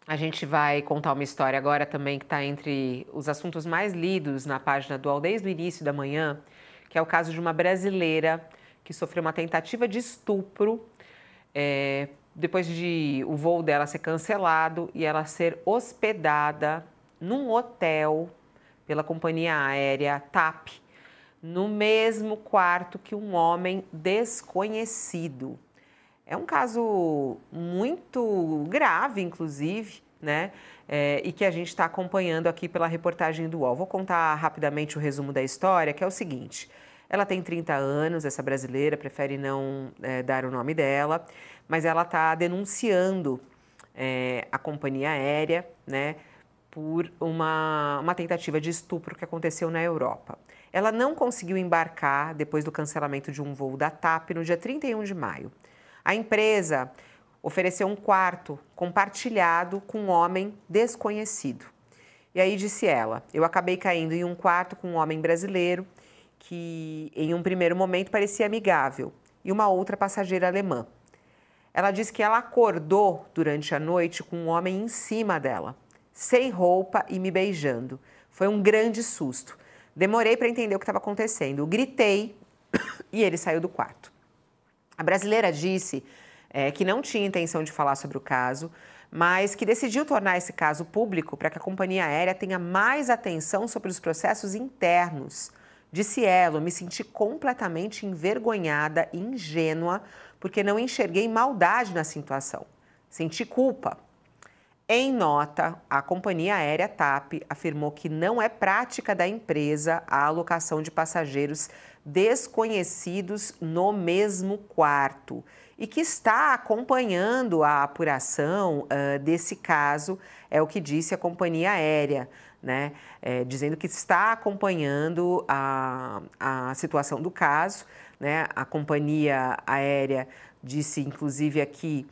A gente vai contar uma história agora também que está entre os assuntos mais lidos na página do UOL desde o início da manhã, que é o caso de uma brasileira que sofreu uma tentativa de estupro depois de o voo dela ser cancelado e ela ser hospedada num hotel pela companhia aérea TAP, no mesmo quarto que um homem desconhecido. É um caso muito grave, inclusive, né? E que a gente está acompanhando aqui pela reportagem do UOL. Vou contar rapidamente o resumo da história, que é o seguinte. Ela tem 30 anos, essa brasileira, prefere não dar o nome dela, mas ela está denunciando a companhia aérea, né, por uma tentativa de estupro que aconteceu na Europa. Ela não conseguiu embarcar depois do cancelamento de um voo da TAP no dia 31 de maio. A empresa ofereceu um quarto compartilhado com um homem desconhecido. E aí disse ela, eu acabei caindo em um quarto com um homem brasileiro que em um primeiro momento parecia amigável e uma outra passageira alemã. Ela disse que ela acordou durante a noite com um homem em cima dela, sem roupa e me beijando. Foi um grande susto. Demorei para entender o que estava acontecendo. Eu gritei e ele saiu do quarto. A brasileira disse que não tinha intenção de falar sobre o caso, mas que decidiu tornar esse caso público para que a companhia aérea tenha mais atenção sobre os processos internos. Disse ela, eu me senti completamente envergonhada e ingênua porque não enxerguei maldade na situação. Senti culpa. Em nota, a companhia aérea TAP afirmou que não é prática da empresa a alocação de passageiros desconhecidos no mesmo quarto e que está acompanhando a apuração desse caso, é o que disse a companhia aérea, né? Dizendo que está acompanhando a situação do caso, né? A companhia aérea disse, inclusive, aqui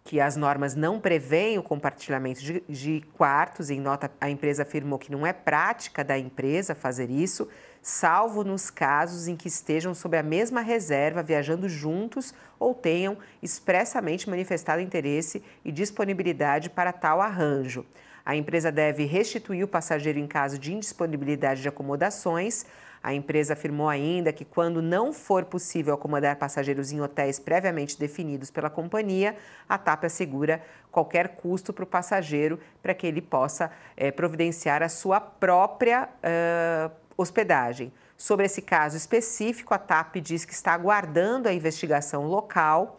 que as normas não prevêem o compartilhamento de quartos. Em nota, a empresa afirmou que não é prática da empresa fazer isso, salvo nos casos em que estejam sob a mesma reserva, viajando juntos ou tenham expressamente manifestado interesse e disponibilidade para tal arranjo. A empresa deve restituir o passageiro em caso de indisponibilidade de acomodações. A empresa afirmou ainda que, quando não for possível acomodar passageiros em hotéis previamente definidos pela companhia, a TAP assegura qualquer custo para o passageiro para que ele possa providenciar a sua própria hospedagem. Sobre esse caso específico, a TAP diz que está aguardando a investigação local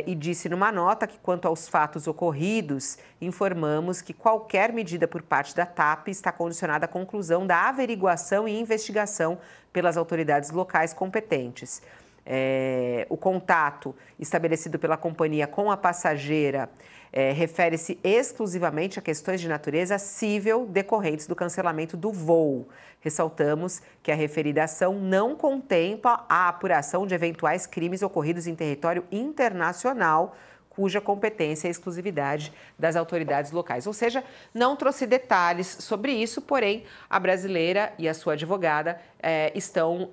e disse numa nota que, quanto aos fatos ocorridos, informamos que qualquer medida por parte da TAP está condicionada à conclusão da averiguação e investigação pelas autoridades locais competentes. O contato estabelecido pela companhia com a passageira refere-se exclusivamente a questões de natureza civil decorrentes do cancelamento do voo. Ressaltamos que a referida ação não contempla a apuração de eventuais crimes ocorridos em território internacional, cuja competência é exclusividade das autoridades locais. Ou seja, não trouxe detalhes sobre isso, porém, a brasileira e a sua advogada estão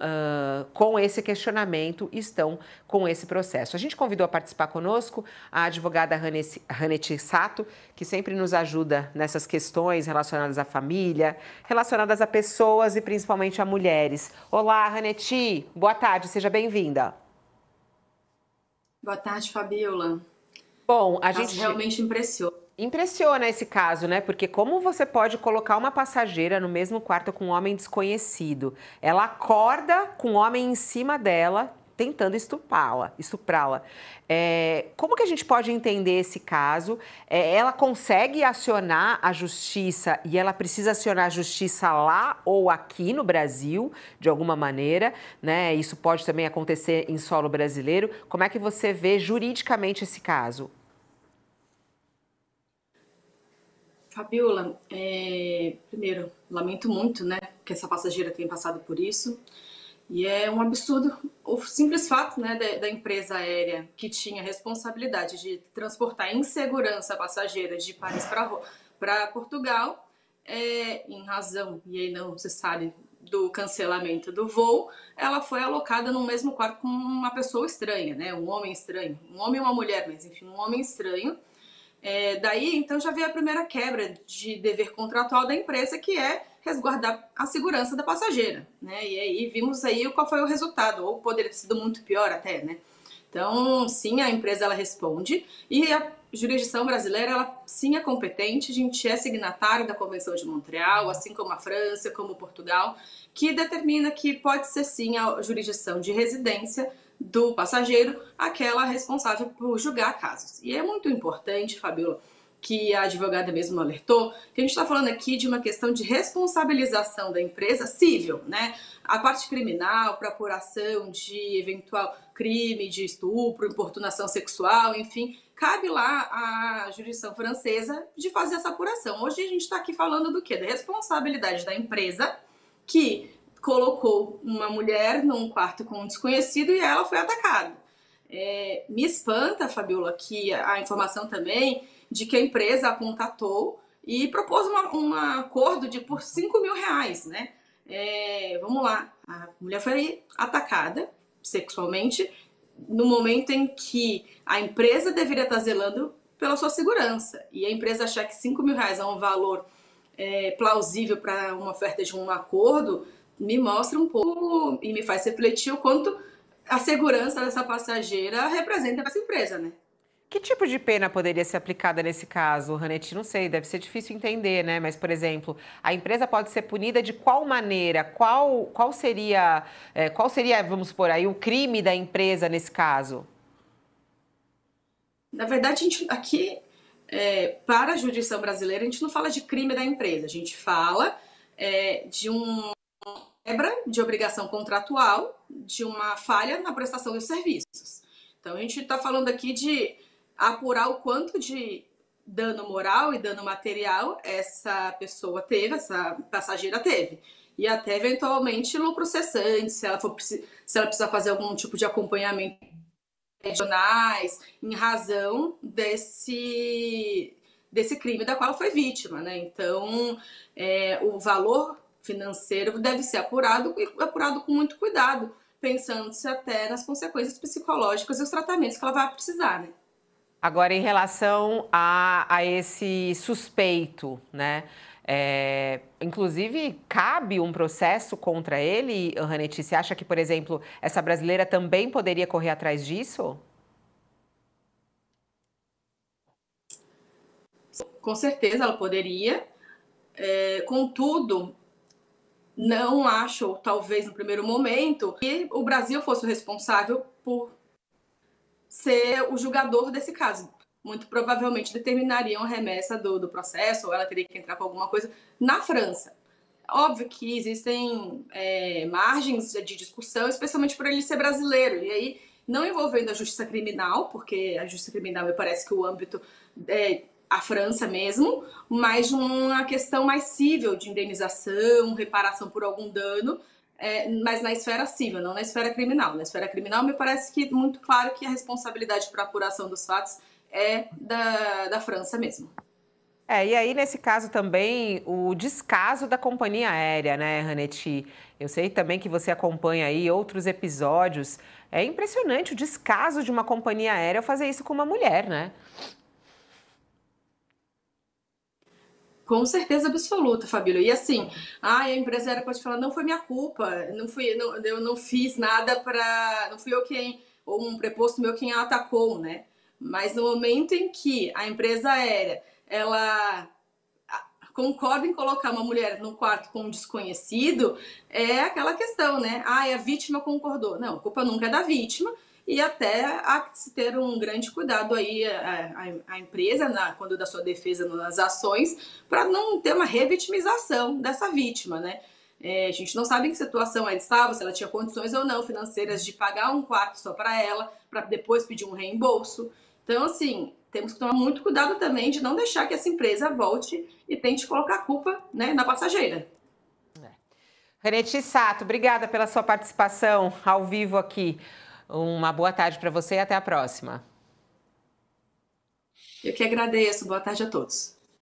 com esse questionamento, estão com esse processo. A gente convidou a participar conosco a advogada Haneti Sato, que sempre nos ajuda nessas questões relacionadas à família, relacionadas a pessoas e principalmente a mulheres. Olá, Haneti, boa tarde, seja bem-vinda. Boa tarde, Fabiola. Bom, a gente realmente impressiona. Impressiona esse caso, né? Porque como você pode colocar uma passageira no mesmo quarto com um homem desconhecido? Ela acorda com um homem em cima dela, tentando estuprá-la. Como que a gente pode entender esse caso? Ela consegue acionar a justiça e ela precisa acionar a justiça lá ou aqui no Brasil, de alguma maneira, né? Isso pode também acontecer em solo brasileiro. Como é que você vê juridicamente esse caso? Fabiola, primeiro, lamento muito, né, que essa passageira tenha passado por isso. E é um absurdo o simples fato, né, da empresa aérea que tinha responsabilidade de transportar em segurança passageiras de Paris para Portugal, em razão, e aí não se sabe, do cancelamento do voo, ela foi alocada no mesmo quarto com uma pessoa estranha, né, um homem estranho, um homem e uma mulher, mas enfim, um homem estranho. Daí, então, já veio a primeira quebra de dever contratual da empresa, que é resguardar a segurança da passageira, né? E aí vimos aí qual foi o resultado, ou poderia ter sido muito pior até, né? Então, sim, a empresa ela responde e a jurisdição brasileira, ela sim é competente, a gente é signatário da Convenção de Montreal, assim como a França, como Portugal, que determina que pode ser sim a jurisdição de residência do passageiro aquela responsável por julgar casos. E é muito importante, Fabiola, que a advogada mesmo alertou, que a gente está falando aqui de uma questão de responsabilização da empresa civil, né? A parte criminal, para apuração de eventual crime de estupro, importunação sexual, enfim, cabe lá à jurisdição francesa de fazer essa apuração. Hoje a gente está aqui falando do quê? Da responsabilidade da empresa que colocou uma mulher num quarto com um desconhecido e ela foi atacada. Me espanta, Fabiola, que a informação também de que a empresa a contatou e propôs um acordo por R$ 5.000, né? Vamos lá, a mulher foi atacada sexualmente no momento em que a empresa deveria estar zelando pela sua segurança. E a empresa achar que R$ 5.000 é um valor plausível para uma oferta de um acordo, me mostra um pouco e me faz refletir o quanto a segurança dessa passageira representa para essa empresa, né? Que tipo de pena poderia ser aplicada nesse caso, Ranetti? Não sei, deve ser difícil entender, né? Mas, por exemplo, a empresa pode ser punida de qual maneira? Qual seria, vamos supor aí, o crime da empresa nesse caso? Na verdade, a gente aqui, para a jurisdição brasileira, a gente não fala de crime da empresa, a gente fala de uma quebra de obrigação contratual, de uma falha na prestação dos serviços. Então, a gente está falando aqui de apurar o quanto de dano moral e dano material essa pessoa teve, essa passageira teve. E até, eventualmente, lucro cessante, se ela precisar fazer algum tipo de acompanhamento regionais, em razão desse crime da qual ela foi vítima, né? Então, o valor financeiro deve ser apurado com muito cuidado, pensando-se até nas consequências psicológicas e os tratamentos que ela vai precisar, né? Agora, em relação a esse suspeito, né? Inclusive, cabe um processo contra ele, Ranetti? Você acha que, por exemplo, essa brasileira também poderia correr atrás disso? Com certeza ela poderia, contudo, não acho, talvez no primeiro momento, que o Brasil fosse o responsável por ser o julgador desse caso. Muito provavelmente determinariam a remessa do processo, ou ela teria que entrar com alguma coisa na França. Óbvio que existem margens de discussão, especialmente por ele ser brasileiro. E aí, não envolvendo a justiça criminal, porque a justiça criminal me parece que o âmbito é a França mesmo, mas uma questão mais civil de indenização, reparação por algum dano, mas na esfera civil, não na esfera criminal. Na esfera criminal, me parece que muito claro que a responsabilidade para a apuração dos fatos é da França mesmo. E aí, nesse caso também, o descaso da companhia aérea, né, Ranetti? Eu sei também que você acompanha aí outros episódios. É impressionante o descaso de uma companhia aérea fazer isso com uma mulher, né? Com certeza absoluta, Fabíola. E assim, a empresária pode falar, não foi minha culpa, eu não fiz nada não fui eu quem, ou um preposto meu quem a atacou, né? Mas no momento em que a empresa aérea, ela concorda em colocar uma mulher no quarto com um desconhecido, é aquela questão, né? A vítima concordou. Não, a culpa nunca é da vítima. E até há que se ter um grande cuidado aí a empresa, quando da sua defesa nas ações, para não ter uma revitimização dessa vítima, né? A gente não sabe em que situação ela estava, se ela tinha condições ou não financeiras de pagar um quarto só para ela, para depois pedir um reembolso. Então, assim, temos que tomar muito cuidado também de não deixar que essa empresa volte e tente colocar a culpa, né, na passageira. Ranetti Sato, obrigada pela sua participação ao vivo aqui. Uma boa tarde para você e até a próxima. Eu que agradeço. Boa tarde a todos.